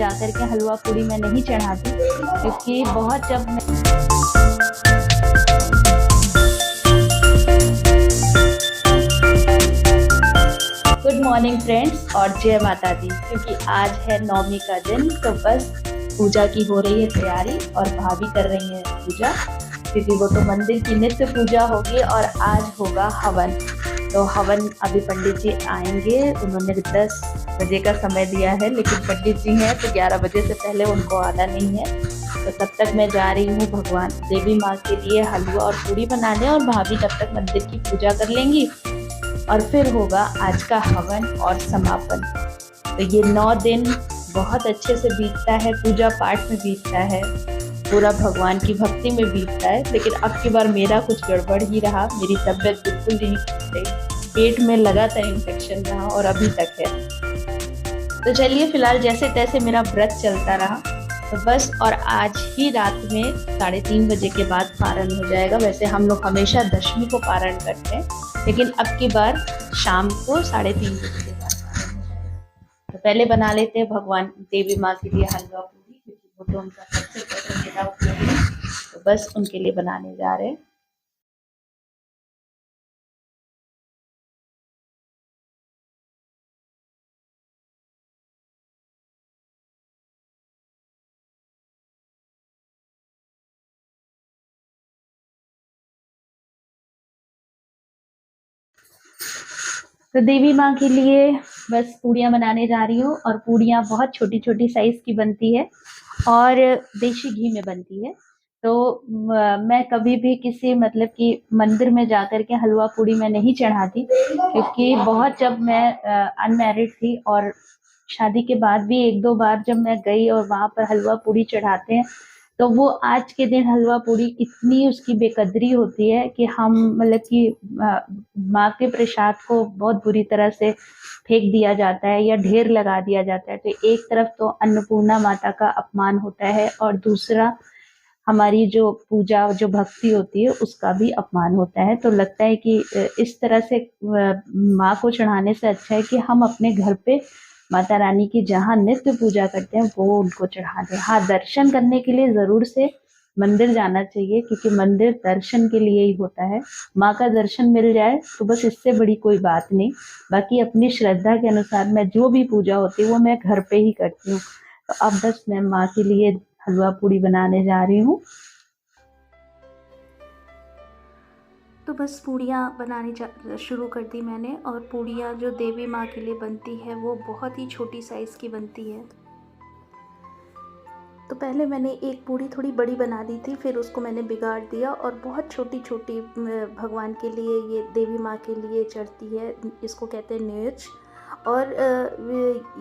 जाकर के हलवा पूड़ी मैं नहीं चढ़ाती, क्योंकि बहुत जब मैं गुड मॉर्निंग फ्रेंड्स और जय माता दी। क्योंकि आज है नवमी का दिन, तो बस पूजा की हो रही है तैयारी और भाभी कर रही है पूजा, क्योंकि वो तो मंदिर की नित्य पूजा होगी और आज होगा हवन। तो हवन अभी पंडित जी आएंगे, उन्होंने 10 बजे का समय दिया है, लेकिन पंडित जी हैं तो 11 बजे से पहले उनको आना नहीं है। तो तब तक मैं जा रही हूँ भगवान देवी माँ के लिए हलवा और पूड़ी बनाने, और भाभी तब तक मंदिर की पूजा कर लेंगी और फिर होगा आज का हवन और समापन। तो ये 9 दिन बहुत अच्छे से बीतता है, पूजा पाठ में बीतता है, पूरा भगवान की भक्ति में बीतता है। लेकिन अब की बार मेरा कुछ गड़बड़ ही रहा, मेरी तबीयत बिल्कुल नहीं ठीक रही, पेट में लगातार इन्फेक्शन रहा और अभी तक है। तो चलिए फिलहाल जैसे तैसे मेरा व्रत चलता रहा। तो बस, और आज ही रात में 3:30 बजे के बाद पारण हो जाएगा। वैसे हम लोग हमेशा दशमी को पारण करते हैं, लेकिन अब की बार शाम को 3:30 बजे के बाद पारण हो जाएगा। तो पहले बना लेते हैं भगवान देवी माँ के लिए हलवा पूरी, क्योंकि वो तो उनका सबसे पसंदीदा उपयोग है। तो बस उनके लिए बनाने जा रहे हैं। तो देवी माँ के लिए बस पूड़ियाँ बनाने जा रही हूँ, और पूड़ियाँ बहुत छोटी छोटी साइज़ की बनती है और देशी घी में बनती है। तो मैं कभी भी किसी मतलब कि मंदिर में जाकर के हलवा पूड़ी मैं नहीं चढ़ाती, क्योंकि बहुत जब मैं अनमैरिड थी और शादी के बाद भी 1-2 बार जब मैं गई और वहाँ पर हलवा पूड़ी चढ़ाते हैं, तो वो आज के दिन हलवा पूड़ी इतनी उसकी बेकदरी होती है कि हम मतलब कि माँ के प्रसाद को बहुत बुरी तरह से फेंक दिया जाता है या ढेर लगा दिया जाता है। तो एक तरफ तो अन्नपूर्णा माता का अपमान होता है, और दूसरा हमारी जो पूजा जो भक्ति होती है उसका भी अपमान होता है। तो लगता है कि इस तरह से माँ को चढ़ाने से अच्छा है कि हम अपने घर पे माता रानी की जहाँ नित्य पूजा करते हैं वो उनको चढ़ा दें। हाँ, दर्शन करने के लिए ज़रूर से मंदिर जाना चाहिए, क्योंकि मंदिर दर्शन के लिए ही होता है। माँ का दर्शन मिल जाए तो बस इससे बड़ी कोई बात नहीं। बाकी अपनी श्रद्धा के अनुसार मैं जो भी पूजा होती है वो मैं घर पे ही करती हूँ। तो अब बस मैं माँ के लिए हलवा पूड़ी बनाने जा रही हूँ। तो बस पूड़ियाँ बनानी शुरू कर दी मैंने, और पूड़ियाँ जो देवी माँ के लिए बनती है वो बहुत ही छोटी साइज़ की बनती है। तो पहले मैंने एक पूड़ी थोड़ी बड़ी बना दी थी, फिर उसको मैंने बिगाड़ दिया और बहुत छोटी छोटी भगवान के लिए, ये देवी माँ के लिए चढ़ती है, इसको कहते हैं न्योच। और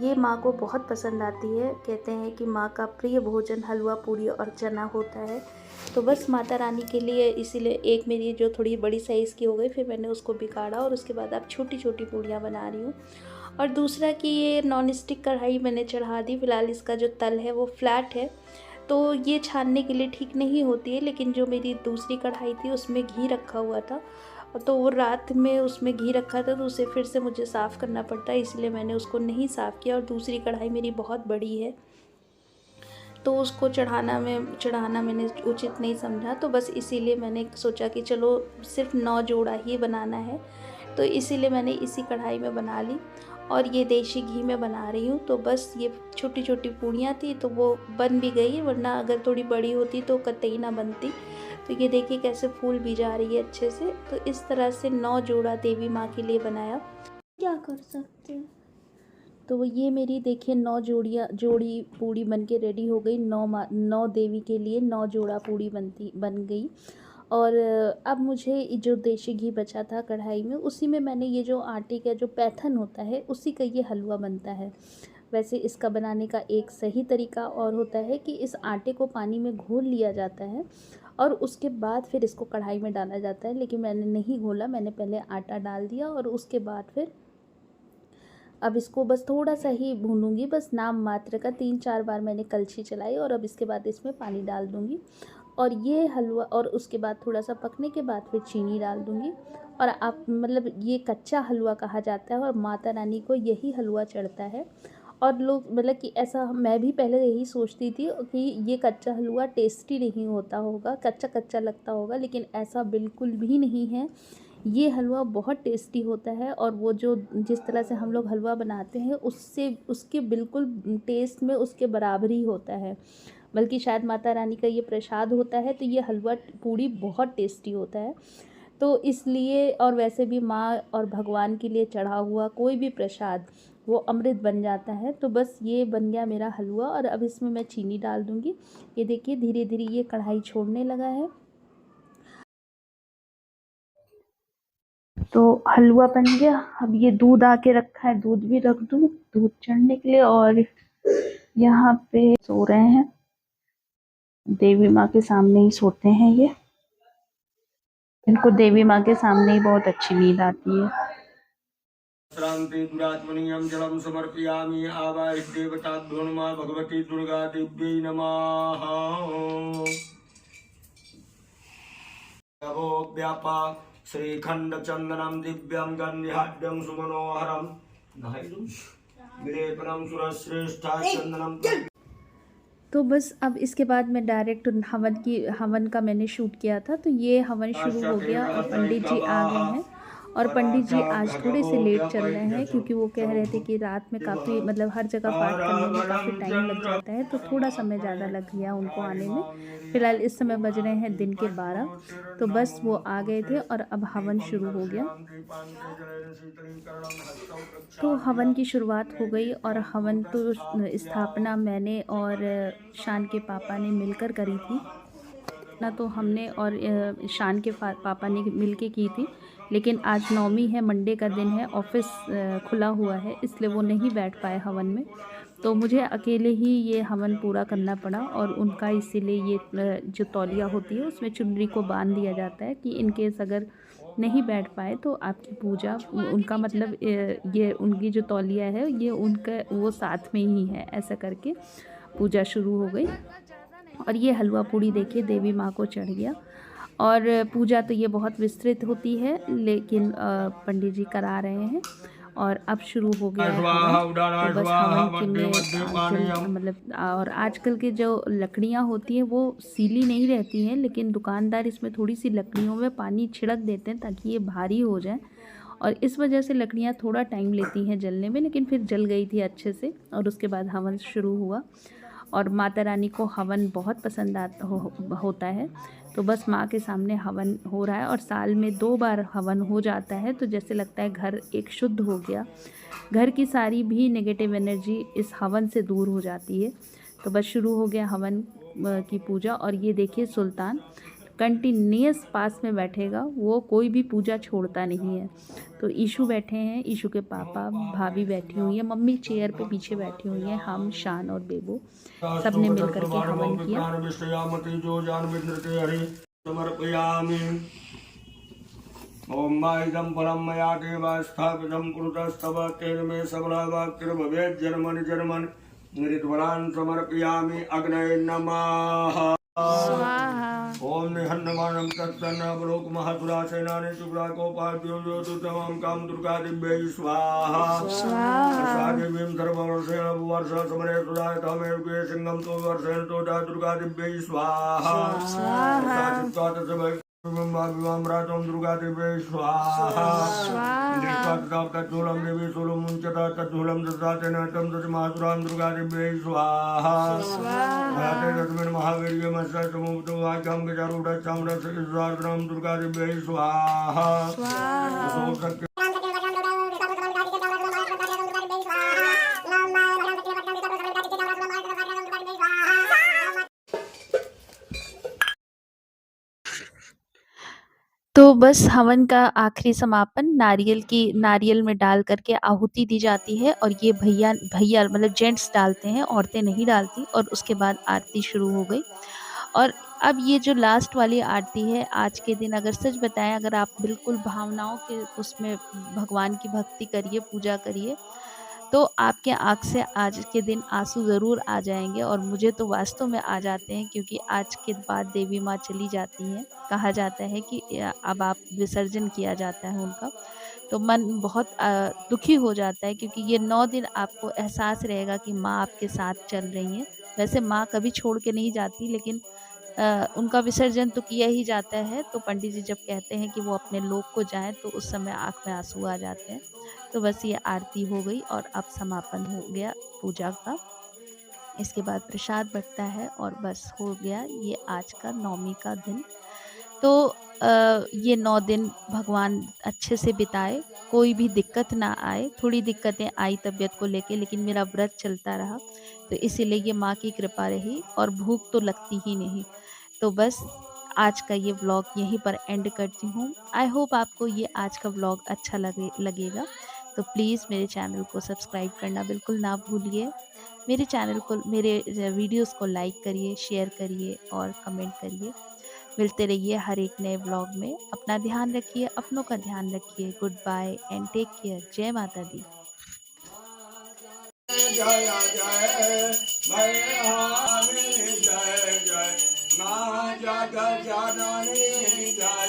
ये माँ को बहुत पसंद आती है। कहते हैं कि माँ का प्रिय भोजन हलवा पूड़ी और चना होता है। तो बस माता रानी के लिए इसीलिए एक मेरी जो थोड़ी बड़ी साइज़ की हो गई, फिर मैंने उसको बिगाड़ा और उसके बाद अब छोटी छोटी पूड़ियाँ बना रही हूँ। और दूसरा कि ये नॉन स्टिक कढ़ाई मैंने चढ़ा दी। फ़िलहाल इसका जो तल है वो फ्लैट है, तो ये छानने के लिए ठीक नहीं होती है। लेकिन जो मेरी दूसरी कढ़ाई थी उसमें घी रखा हुआ था, तो वो रात में उसमें घी रखा था, तो उसे फिर से मुझे साफ़ करना पड़ता है, इसलिए मैंने उसको नहीं साफ़ किया। और दूसरी कढ़ाई मेरी बहुत बड़ी है, तो उसको चढ़ाना मैंने उचित नहीं समझा। तो बस इसीलिए मैंने सोचा कि चलो सिर्फ 9 जोड़ा ही बनाना है, तो इसीलिए मैंने इसी कढ़ाई में बना ली और ये देशी घी में बना रही हूँ। तो बस ये छोटी छोटी पूड़ियाँ थी तो वो बन भी गई, वरना अगर थोड़ी बड़ी होती तो कतई ना बनती। तो ये देखिए कैसे फूल भी जा रही है अच्छे से। तो इस तरह से 9 जोड़ा देवी माँ के लिए बनाया। क्या कर सकते हैं। तो ये मेरी देखिए 9 जोड़ी पूड़ी बन के रेडी हो गई। 9 देवी के लिए 9 जोड़ा पूड़ी बन गई। और अब मुझे जो देशी घी बचा था कढ़ाई में, उसी में मैंने ये जो आटे का जो पैथन होता है उसी का ये हलवा बनता है। वैसे इसका बनाने का एक सही तरीका और होता है कि इस आटे को पानी में घोल लिया जाता है और उसके बाद फिर इसको कढ़ाई में डाला जाता है, लेकिन मैंने नहीं घोला, मैंने पहले आटा डाल दिया और उसके बाद फिर अब इसको बस थोड़ा सा ही भूनूंगी, बस नाम मात्र का। 3-4 बार मैंने कलछी चलाई और अब इसके बाद इसमें पानी डाल दूंगी और ये हलवा, और उसके बाद थोड़ा सा पकने के बाद फिर चीनी डाल दूंगी। और आप मतलब ये कच्चा हलवा कहा जाता है और माता रानी को यही हलवा चढ़ता है। और लोग मतलब कि ऐसा मैं भी पहले यही सोचती थी कि ये कच्चा हलवा टेस्टी नहीं होता होगा, कच्चा-कच्चा लगता होगा, लेकिन ऐसा बिल्कुल भी नहीं है। ये हलवा बहुत टेस्टी होता है और वो जो जिस तरह से हम लोग हलवा बनाते हैं उससे उसके बिल्कुल टेस्ट में उसके बराबर ही होता है। बल्कि शायद माता रानी का ये प्रसाद होता है, तो ये हलवा पूड़ी बहुत टेस्टी होता है। तो इसलिए और वैसे भी माँ और भगवान के लिए चढ़ा हुआ कोई भी प्रसाद वो अमृत बन जाता है। तो बस ये बन गया मेरा हलवा और अब इसमें मैं चीनी डाल दूँगी। ये देखिए धीरे-धीरे ये कढ़ाई छोड़ने लगा है। तो हलवा बन गया। अब ये दूध आके रखा है, दूध भी रख दूँ दूध चढ़ने के लिए। और यहाँ पे सो रहे हैं, देवी माँ के सामने ही सोते हैं ये। इनको देवी माँ के सामने ही बहुत अच्छी नींद आती है। श्रांति दुरात्मनीयं जलम समर्पयामि आवाहि देवताभ्यो नमः भगवती दुर्गा देव्यै नमः। नभो व्यापा श्रीखंड चंदनम दिव्यम गंध्याढ्यम सुमनोहरम विलेपनम सुरश्रेष्ठा चंदनम। तो बस अब इसके बाद मैं डायरेक्ट हवन का मैंने शूट किया था, तो ये हवन शुरू हो गया और पंडित जी आ गए हैं। और पंडित जी आज थोड़े से लेट चल रहे हैं क्योंकि वो कह रहे थे कि रात में काफ़ी मतलब हर जगह पाठ करने में काफ़ी टाइम लग जाता है, तो थोड़ा समय ज़्यादा लग गया उनको आने में। फ़िलहाल इस समय बज रहे हैं दिन के 12, तो बस वो आ गए थे और अब हवन शुरू हो गया। तो हवन की शुरुआत हो गई और हवन तो स्थापना मैंने और शान के पापा ने मिलकर करी थी ना, तो हमने और शान के पापा ने मिलके की थी। लेकिन आज नवमी है, मंडे का दिन है, ऑफिस खुला हुआ है, इसलिए वो नहीं बैठ पाए हवन में, तो मुझे अकेले ही ये हवन पूरा करना पड़ा। और उनका इसीलिए ये जो तौलिया होती है उसमें चुनरी को बांध दिया जाता है कि इन केस अगर नहीं बैठ पाए तो आपकी पूजा उनका मतलब ये उनकी जो तौलिया है ये उनका वो साथ में ही है, ऐसा करके पूजा शुरू हो गई। और ये हलवा पूड़ी देखिए देवी माँ को चढ़ गया। और पूजा तो ये बहुत विस्तृत होती है, लेकिन पंडित जी करा रहे हैं और अब शुरू हो गया है हवन। तो बस हवन के में मतलब और आजकल के जो लकड़ियाँ होती हैं वो सीली नहीं रहती हैं, लेकिन दुकानदार इसमें थोड़ी सी लकड़ियों में पानी छिड़क देते हैं ताकि ये भारी हो जाए, और इस वजह से लकड़ियाँ थोड़ा टाइम लेती हैं जलने में, लेकिन फिर जल गई थी अच्छे से। और उसके बाद हवन शुरू हुआ और माता रानी को हवन बहुत पसंद होता है, तो बस माँ के सामने हवन हो रहा है। और साल में 2 बार हवन हो जाता है, तो जैसे लगता है घर एक शुद्ध हो गया, घर की सारी भी नेगेटिव एनर्जी इस हवन से दूर हो जाती है। तो बस शुरू हो गया हवन की पूजा। और ये देखिए सुल्तान कंटिन्यूस पास में बैठेगा, वो कोई भी पूजा छोड़ता नहीं है। तो ईशु बैठे हैं, ईशु के पापा भाभी बैठी हुई है, मम्मी चेयर पे पीछे बैठी हुई हैं, हम शान और बेबू सब ने मिल करके हवन किया। ओम माइदम परम मया देवा स्थापितं कुरुतस्तव तेन मे सबला वाक्यर्भवेत् जन्मनि जन्मनि ऋत्वरान् समर्पयामि अग्नये नमः। ओम निहन्नमानं तत्तन्नावलोक महासुरासेनानि शुक्लाकोपाद्यो योतु तमां काम दुर्गा दिव्यै स्वाहा। स्वादेवीं सर्ववर्षेण वर्ष समरे सुधाय तमेव के सिंहं तो वर्षेण तो दुर्गा दिव्यै स्वाहा। विवाम्रातं दुर्गा देवी स्वाहा। तत्तूलं देवी शूलं मुञ्चता तत्तूलं ददातेन तं दशमासुरां दुर्गा देवी स्वाहा। तस्मिन् महावीर्यमस्समुक्तो वाक्यं गजारूढश्चामरसहस्रार्द्रं दुर्गा देवी स्वाहा। तो बस हवन का आखिरी समापन नारियल में डाल करके आहुति दी जाती है, और ये भैया भैया मतलब जेंट्स डालते हैं, औरतें नहीं डालती। और उसके बाद आरती शुरू हो गई। और अब ये जो लास्ट वाली आरती है आज के दिन, अगर सच बताएं, अगर आप बिल्कुल भावनाओं के उसमें भगवान की भक्ति करिए, पूजा करिए, तो आपके आँख से आज के दिन आंसू ज़रूर आ जाएंगे, और मुझे तो वास्तव में आ जाते हैं, क्योंकि आज के बाद देवी माँ चली जाती हैं। कहा जाता है कि अब आप विसर्जन किया जाता है उनका, तो मन बहुत दुखी हो जाता है, क्योंकि ये 9 दिन आपको एहसास रहेगा कि माँ आपके साथ चल रही हैं। वैसे माँ कभी छोड़ के नहीं जाती, लेकिन उनका विसर्जन तो किया ही जाता है, तो पंडित जी जब कहते हैं कि वो अपने लोक को जाएँ, तो उस समय आँख में आँसू आ जाते हैं। तो बस ये आरती हो गई और अब समापन हो गया पूजा का। इसके बाद प्रसाद बँटता है और बस हो गया ये आज का नवमी का दिन। तो ये 9 दिन भगवान अच्छे से बिताए, कोई भी दिक्कत ना आए। थोड़ी दिक्कतें आई तबीयत को लेके, लेकिन मेरा व्रत चलता रहा, तो इसीलिए ये माँ की कृपा रही, और भूख तो लगती ही नहीं। तो बस आज का ये व्लॉग यहीं पर एंड करती हूँ। आई होप आपको ये आज का व्लॉग अच्छा लगेगा। तो प्लीज़ मेरे चैनल को सब्सक्राइब करना बिल्कुल ना भूलिए। मेरे चैनल को, मेरे वीडियोस को लाइक करिए, शेयर करिए और कमेंट करिए। मिलते रहिए हर एक नए व्लॉग में। अपना ध्यान रखिए, अपनों का ध्यान रखिए। Goodbye and take care. जय माता दी। जय जय भैया जय जय माँ जग जननी जय